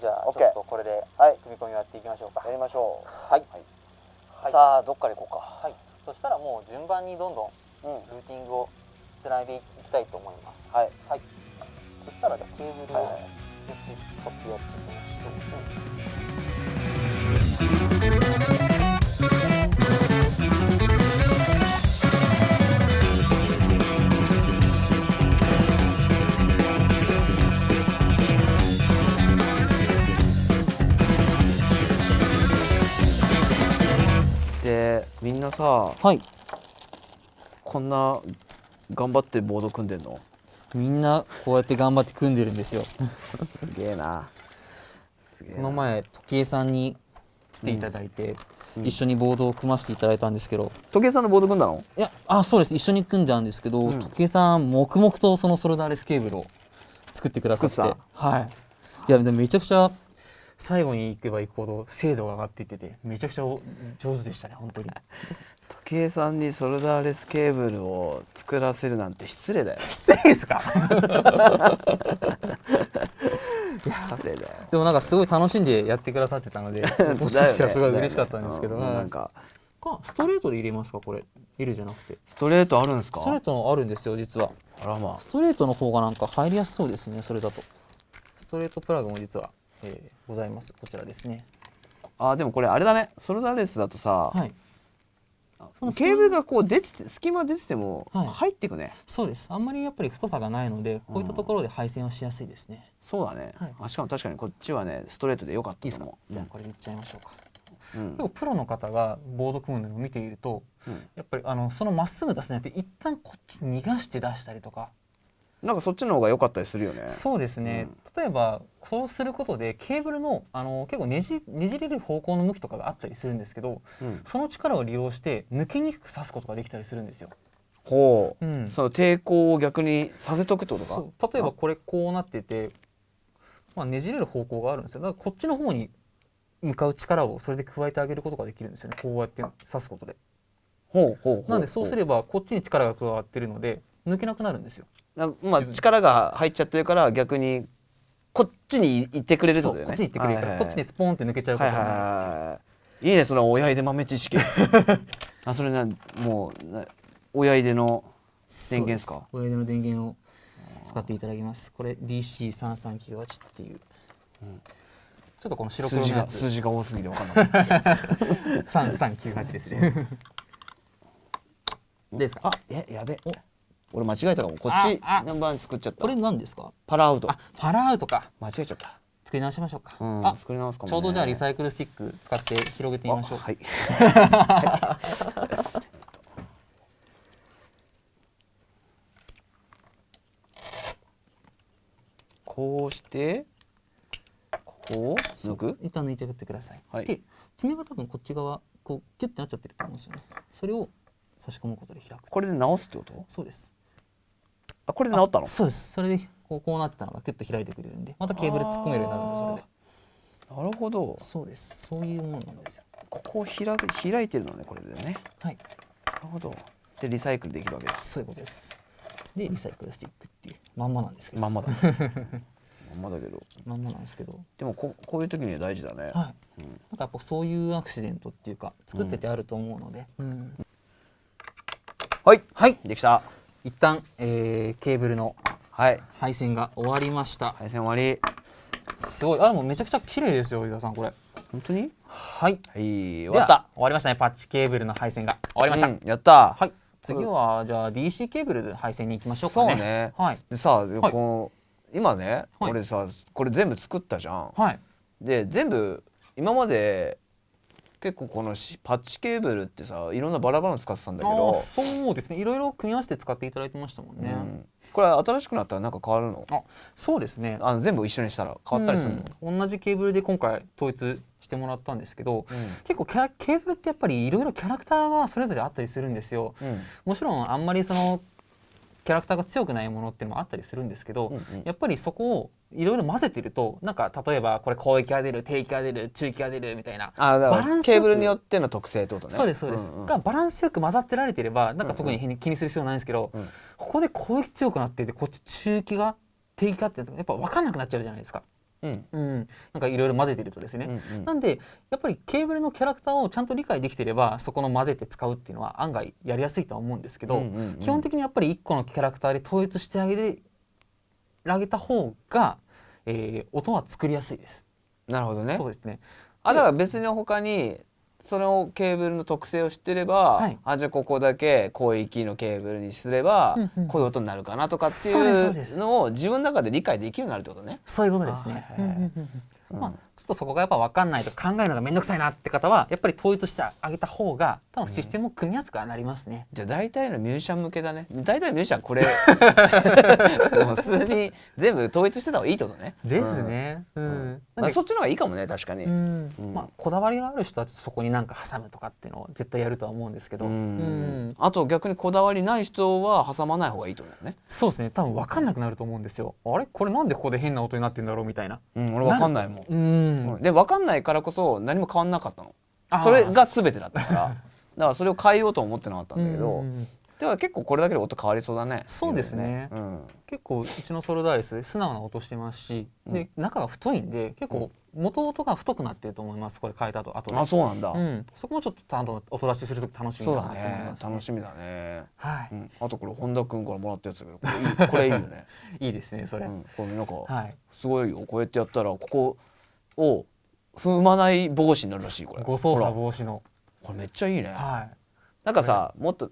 じゃあちょ OK っとこれではい組み込みをやっていきましょうか。やりましょう。はい、はい、さあどっから行こうか。はい、そしたらもう順番にどんどんうん、ルーティングをつないでいきたいと思います。はい、はい、そしたらじゃあケーブルをはいはい、使ってやっていきましょう。でみんなさ、はい、こんな頑張ってボード組んでんの？みんなこうやって頑張って組んでるんですよ。すげえな。すげえな。この前時計さんに来ていただいて、うん一緒にボードを組ませていただいたんですけど、時計さんのボード組んだの？いや、そうです、一緒に組んだんですけど、うん時計さん黙々とそのソルダーレスケーブルを作ってくださって、作っはい、いやでもめちゃくちゃ最後に行けば行くほど精度が上がっていってて、めちゃくちゃ上手でしたね、本当に。時計さんにソルダーレスケーブルを作らせるなんて失礼だよ。失礼ですか？失礼だよ。でもなんかすごい楽しんでやってくださってたので、こっちとしてはすごい嬉しかったんですけど、なんかストレートで入れますか、これ L じゃなくて。ストレートあるんですか？ストレートあるんですよ、実は。あらまあ。ストレートの方がなんか入りやすそうですね、それだと。ストレートプラグも実は、ございます。こちらですね。あ、でもこれあれだね。ソルダーレスだとさ、はい。ケーブルがこう出てて隙間出ててもはい入っていくね。そうです。あんまりやっぱり太さがないので、こういったところで配線はしやすいですね。そうだね。はいあ、しかも確かにこっちはねストレートで良かっいいですか？たと思う。じゃあこれでいっちゃいましょうか。うん結構プロの方がボード組むのを見ていると、うんやっぱりそのまっすぐ出すんじゃなくて、一旦こっちに逃がして出したりとか。なんかそっちの方が良かったりするよね。そうですね。例えばそうすることでケーブルの結構ねじれる方向の向きとかがあったりするんですけど、うんその力を利用して抜けにくく刺すことができたりするんですよ。ほう。うんその抵抗を逆にさせとくってことか。そう例えばこれこうなってて、ねじれる方向があるんですよ。だからこっちの方に向かう力をそれで加えてあげることができるんですよね。こうやって刺すことで。ほうほうほう。なのでそうすればこっちに力が加わってるので抜けなくなるんですよ。まあ力が入っちゃってるから逆にこっちに行ってくれるってことだよね。こっちに行ってくれるから、こっちにスポーンって抜けちゃうことになる。はいいいね、その親入れ豆知識。あ、それもう親入れの電源ですか？親入れの電源を使っていただきます。これ DC3398 っていう、ちょっとこの白黒のやつ数字が多すぎて分かんない。3398ですね。ですか？あ、やべお。俺間違えたかも。こっち何番作っちゃった。これ何ですか？パラアウト。パラアウトか。間違えちゃった。作り直しましょうか。作り直すかもね。ちょうどじゃあリサイクルスティック使って広げてみましょう。はい。こうしてここを抜く。一旦抜いてってください。はいで爪が多分こっち側こうキュッてなっちゃってると思うんですよね。それを差し込むことで開く。これで直すってこと？そうです。あ、これで直ったの？そうです。それでこうなってたのがキュッと開いてくれるんで、またケーブル突っ込めるようになるんですよ。それで。なるほど。そうです。そういうものなんですよ。ここを開いてるのね、これでね。はい。なるほど。でリサイクルできるわけだ。そういうことです。でリサイクルスティックっていうまんまなんですけど。まんまだ。まんまだけど。まんまなんですけど。でもこういう時には大事だね。はい。なんかやっぱそういうアクシデントっていうか作っててあると思うので。はい。はい。できた。一旦、ケーブルのはい。配線が終わりました。配線終わり。すごい。もうめちゃくちゃ綺麗ですよ、伊沢さんこれ。本当に？はい。はい。終わった。終わりましたね。パッチケーブルの配線が終わりました。やった。はい。次はじゃあ DC ケーブルで配線に行きましょうかね。そうね。はい。でさ、今ね、はい俺さこれ全部作ったじゃん。はい。で全部今まで結構このパッチケーブルってさいろんなバラバラの使ってたんだけど、そうですね。いろいろ組み合わせて使っていただいてましたもんね。これ新しくなったらなんか変わるの？そうですね。全部一緒にしたら変わったりするの？同じケーブルで今回統一してもらったんですけど、結構ケーブルってやっぱりいろいろキャラクターがそれぞれあったりするんですよ。もちろんあんまりそのキャラクターが強くないものっていうのもあったりするんですけど、やっぱりそこをいろいろ混ぜてるとなんか例えばこれ広域が出る低域が出る中域が出るみたいなだからケーブルによっての特性ってことね。そうですそうです、がバランスよく混ざってられてればなんか特に気にする必要ないんですけど、ここで広域強くなっていてこっち中域が低域かってやっぱ分かんなくなっちゃうじゃないですか。なんかいろいろ混ぜてるとですね、なんでやっぱりケーブルのキャラクターをちゃんと理解できていればそこの混ぜて使うっていうのは案外やりやすいとは思うんですけど、基本的にやっぱり1個のキャラクターで統一してあげた方が、音は作りやすいです。なるほどね。そうですね。だから別に他にそのケーブルの特性を知ってれば、じゃあここだけ広域のケーブルにすればこういう音になるかなとかっていうのを自分の中で理解できるようになるってことね。そういうことですね。ちょっとそこがやっぱ分かんないと考えるのがめんどくさいなって方はやっぱり統一してあげた方が多分システムも組みやすくはなりますね。じゃあ大体のミュージシャン向けだね。大体のミュージシャンこれもう普通に全部統一してた方がいいってことね。ですね。そっちの方がいいかもね、確かに。こだわりがある人はそこになんか挟むとかっていうのを絶対やるとは思うんですけど、あと逆にこだわりない人は挟まない方がいいと思うね。そうですね。多分分かんなくなると思うんですよ。あれこれなんでここで変な音になってんだろうみたいな。俺分かんないもん。で分かんないからこそ何も変わんなかったの。それが全てだったからだからそれを変えようと思ってなかったんだけど、では結構これだけで音変わりそうだね。そうですね。結構うちのソルダーレス素直な音してますし、で中が太いんで結構元音が太くなってると思います。これ変えた後で。あ、そうなんだ。そこもちょっとちゃんと音出しするとき楽しみだなと思います。楽しみだね。はい。あとこれ本田君からもらったやつだけどこれいいよね。いいですねそれ。これなんかすごいよ。こうやってやったらここを踏まない防止になるらしい。これ誤操作防止の。これめっちゃいいね。なんかさ、もっと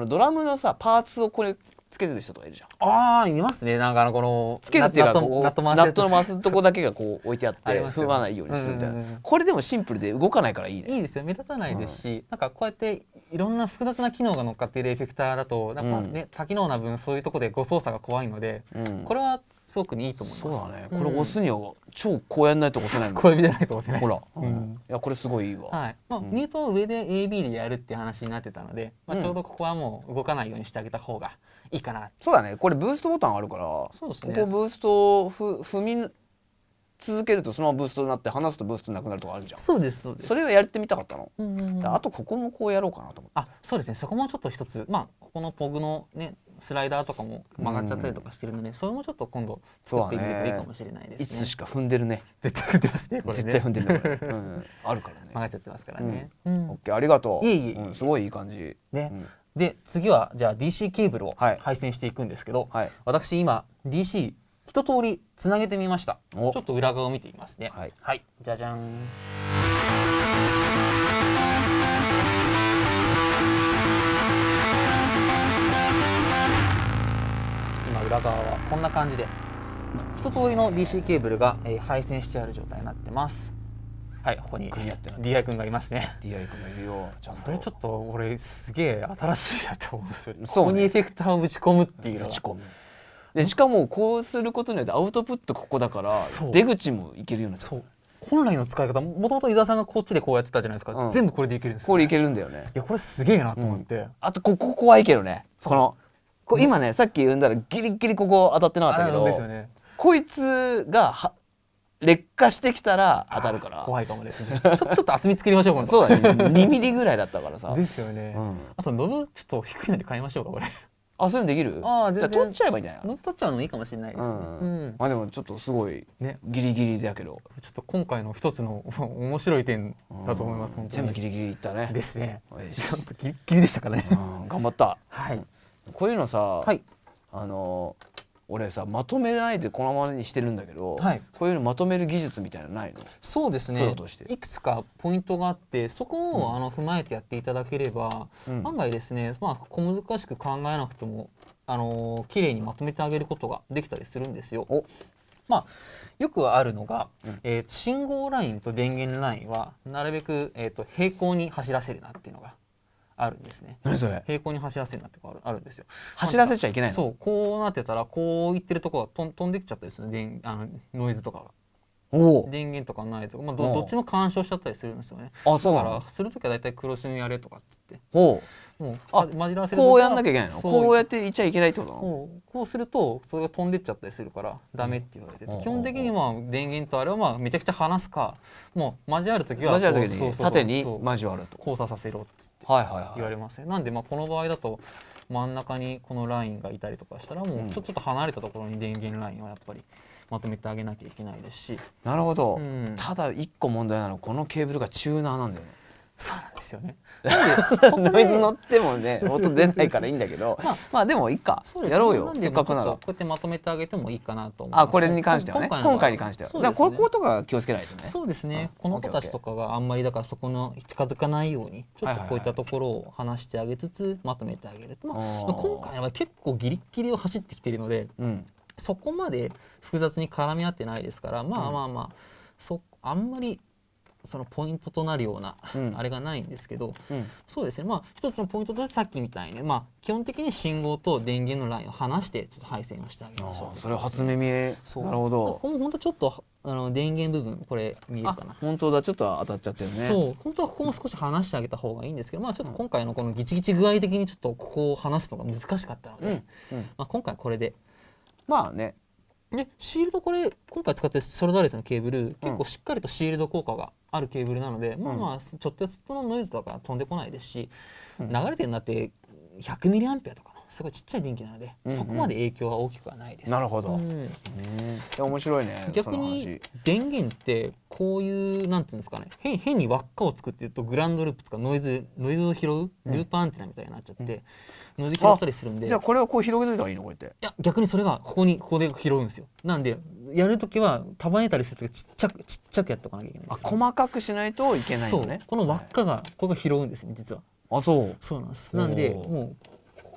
ドラムのさパーツをこれつけてる人とかいるじゃん。ああ、いますね。なんかこのつけるっていうかナットの回すとこだけがこう置いてあって踏まないようにするみたいな。これでもシンプルで動かないからいいね。いいですよ。目立たないですし、なんかこうやっていろんな複雑な機能が乗っかっているエフェクターだとやっぱね多機能な分そういうとこで誤操作が怖いので、これはすごくいいと思います。そうだね。これ押すには超こうやんないと押せないもん。こうやらないと押せない。ほら。いやこれすごいいいわ。はい。ミュートを上で AB でやるっていう話になってたので、ちょうどここはもう動かないようにしてあげた方がいいかな。そうだね。これブーストボタンあるから、ここブーストを踏み続けるとそのままブーストになって離すとブーストなくなるとかあるじゃん。そうですそうです。それをやってみたかったの。あとここもこうやろうかなと思って。あ、そうですね。そこもちょっと一つ、ここのポグのねスライダーとかも曲がっちゃったりとかしてるので、それもちょっと今度作ってみるといいかもしれないですね。いつしか踏んでるね。絶対踏んでますね。これね。絶対踏んでるね。あるからね。曲がっちゃってますからね。オッケー、ありがとう。いえいえ。すごいいい感じ。ね。で次はじゃあ DC ケーブルを配線していくんですけど、私今 DC一通りつなげてみました。ちょっと裏側を見てみますね。はい、じゃじゃん。今裏側はこんな感じで一通りの DC ケーブルが配線してある状態になってます。はい、ここに DI 君がいますね。DI 君がいるよ。これちょっと俺すげえ新しいなと思うんですよ。ここにエフェクターをぶち込むっていうのは。でしかもこうすることによってアウトプットここだから出口もいけるようになる。そう。本来の使い方、もともと伊沢さんがこっちでこうやってたじゃないですか。全部これでいけるんですよ。これいけるんだよね。いやこれすげえなと思って。あとここはいけるね。今ねさっき言うんだらギリギリここ当たってなかったけど、こいつが劣化してきたら当たるから怖いかもですね。ちょっと厚み作りましょう今度。そうだね。2ミリぐらいだったからさ。ですよね。あとノブちょっと低いので変えましょうかこれ。あ、そういうのできる？じゃあ取っちゃえばいいんじゃない？ノブ取っちゃうのもいいかもしれないですね。でもちょっとすごいギリギリだけど、ちょっと今回の一つの面白い点だと思います。全部ギリギリいったね。ですね。ちょっとギリギリでしたからね。頑張った。はい。こういうのさ、俺さまとめないでこのままにしてるんだけど、こういうのまとめる技術みたいなのないの？そうですね。いくつかポイントがあってそこを踏まえてやっていただければ、案外ですね小難しく考えなくても綺麗にまとめてあげることができたりするんですよ。よくあるのが、信号ラインと電源ラインはなるべく平行に走らせるなっていうのがあるんですね。何それ？平行に走らせるなってあるんですよ。走らせちゃいけないの？そう、こうなってたらこういってるところが飛んできちゃったりするノイズとかが。電源とかないとか、どっちも干渉しちゃったりするんですよね。だからするときはだいたいクロスにやれとかっつって。もう混じらせる。こうやんなきゃいけないの？こうやっていちゃいけないってことなの？こうするとそれが飛んでっちゃったりするからダメって言われてて、基本的に電源とあれはめちゃくちゃ離すか、もう交わるときは縦に交わると交差させろっつって言われますね。なんでこの場合だと真ん中にこのラインがいたりとかしたらもうちょっと離れたところに電源ラインはやっぱりまとめてあげなきゃいけないですし。なるほど、うん、ただ一個問題なのはこのケーブルがチューナーなんだよね。そうなんですよね。ノイズ乗ってもね音出ないからいいんだけどまあでもいいか、やろうよ、せっかくなら。こうやってまとめてあげてもいいかなと思います。あ、これに関してはね、今回に関しては。だからこことか気をつけないとね。そうですね、この子たちとかがあんまりだからそこの近づかないようにちょっとこういったところを話してあげつつまとめてあげる。まあ今回は結構ギリッギリを走ってきているので、そこまで複雑に絡み合ってないですから、まああんまりそのポイントとなるようなあれがないんですけど、そうですね、まあ一つのポイントとしてさっきみたいに、まあ基本的に信号と電源のラインを離してちょっと配線をしてあげましょう。それは初耳。なるほど。ここも本当ちょっと電源部分これ見えるかな。本当だ、ちょっと当たっちゃってるね。そう本当はここも少し離してあげた方がいいんですけど、まあちょっと今回のこのギチギチ具合的にちょっとここを離すのが難しかったので、まあ今回これでまあね。でシールド、これ今回使ってるソルダーレスのケーブル、結構しっかりとシールド効果があるケーブルなので、まあちょっとしたノイズとか飛んでこないですし、流れてるのだって100ミリアンペアとかのすごいちっちゃい電気なので、そこまで影響は大きくはないです。なるほど。面白いね。逆に電源ってこういうなんていうんですかね、変に輪っかを作ってるとグランドループとかノイズを拾うループアンテナみたいになっちゃって、ノイズ拾ったりするんで。じゃあこれをこう広げといた方がいいの、こうやって。いや逆にそれがここで拾うんですよ。なんでやるときは束ねたりするときちっちゃくやっておかなきゃいけないんですよ。細かくしないといけないのね。そう、この輪っかがこれが拾うんですね、実は。あ、そうなんです。なんでもう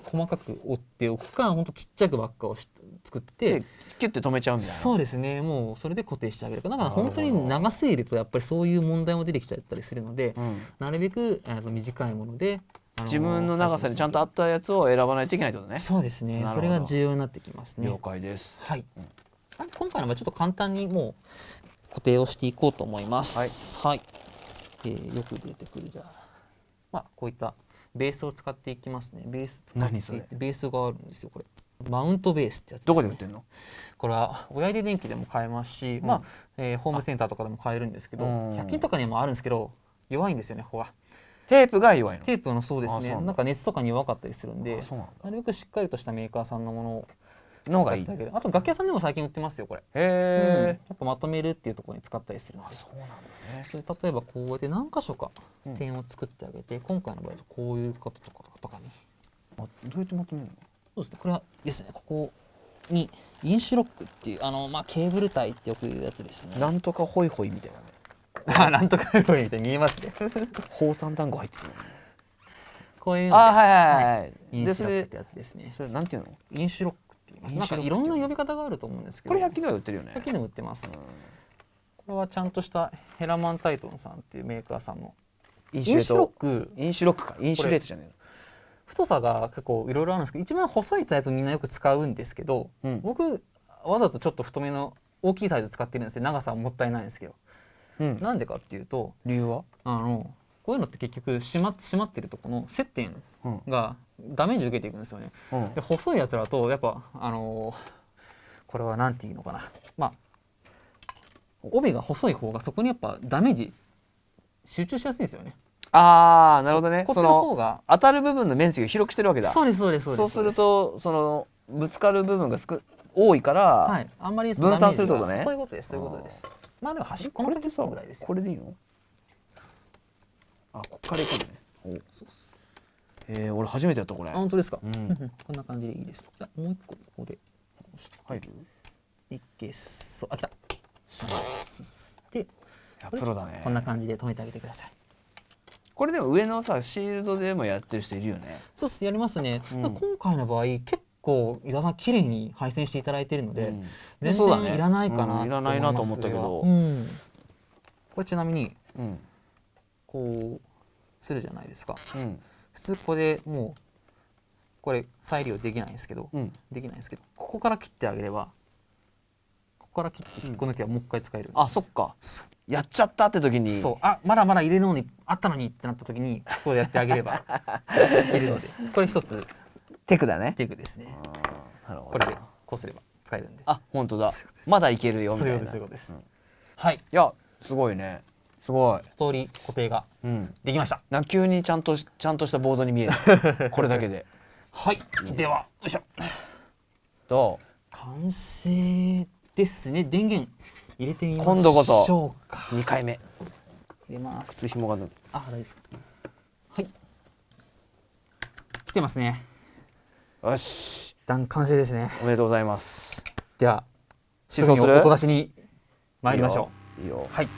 細かく折っておくか、ほんとちっちゃく輪っかを作ってキュッて止めちゃうみたいな。そうですね、もうそれで固定してあげるか。だから本当に長すぎるとやっぱりそういう問題も出てきちゃったりするので、なるべく短いもので自分の長さにちゃんと合ったやつを選ばないといけないってことね。そうですね、それが重要になってきますね。了解です。はい、今回のはちょっと簡単にもう固定をしていこうと思います。はい、よく出てくる、じゃあこういったベースを使っていきますね。ベース使っていってベースがあるんですよ。これマウントベースってやつですね。どこで売ってんの？これは親出電機でも買えますし、ホームセンターとかでも買えるんですけど、100均とかにもあるんですけど弱いんですよね。ここはテープが弱いの？テープのそうですね、なんか熱とかに弱かったりするんで、なるべくしっかりとしたメーカーさんのものをのがいい。あと楽器屋さんでも最近売ってますよこれ。やっぱまとめるっていうところに使ったりするので。そうなんだね。それ例えばこうやって何箇所か点を作ってあげて、今回の場合こういうこととかにどうやってまとめるの？そうですね、これはですね、ここにインシュロックっていうケーブルタイってよく言うやつですね。なんとかホイホイみたいなね。なんとかホイホイみたいに見えますね。宝山団子入ってる。こういうので、インシュロックってやつですね。それなんていうの？インシュロックって言います。なんかいろんな呼び方があると思うんですけど。これ100均で売ってるよね。100均でも売ってます。これはちゃんとしたヘラマンタイトンさんっていうメーカーさんのインシュロック。インシュロックか。インシュレートじゃねえの。太さが結構いろいろあるんですけど、一番細いタイプみんなよく使うんですけど、僕わざとちょっと太めの大きいサイズ使ってるんですよ。長さはもったいないんですけど、なんでかっていうと、理由はこういうのって結局締まってるとこの接点がダメージ受けていくんですよね。で細いやつだとやっぱこれはなんていうのかな、帯が細い方がそこにやっぱダメージ集中しやすいんですよね。なるほどね。こっちの方が当たる部分の面積を広くしてるわけだ。そうですそうですそうです。そうするとそのぶつかる部分が多いから、あんまり分散するってことね。そういうことですそういうことです。でも端っこの時ぐらいですよ。これでいいの？こっからいくのね。俺初めてやったこれ。本当ですか？こんな感じでいいです。じゃあもう一個ここで入る？いけそう。来た。で、プロだね。こんな感じで止めてあげてください。これでも上のさシールドでもやってる人いるよね。そうです、やりますね。今回の場合結構伊沢さん綺麗に配線していただいているので、全然いらないかな。いらないなと思ったけど、これちなみにこうするじゃないですか。普通ここでもうこれ再利用できないんですけど、ここから切ってあげれば、ここから切って引っこ抜けばもう一回使える。そっか。やっちゃったって時に、まだ入れるのにあったのにってなった時にそうやってあげればいけるので、これ一つテクだね。テクですね。これでこうすれば使えるんで。本当だ。まだいけるよみたいな。そういうことです。はい。いやすごいね。すごい。一通り固定ができました。急にちゃんとしたボードに見える。これだけで。はい。ではよいしょ。どう？完成ですね。電源入れてみましょうか。今度こそ2回目入れます。靴紐が大丈夫ですか。はい、来てますね。よし、完成ですね。おめでとうございます。ではすぐに音出しに参りましょう。いいよ。はい。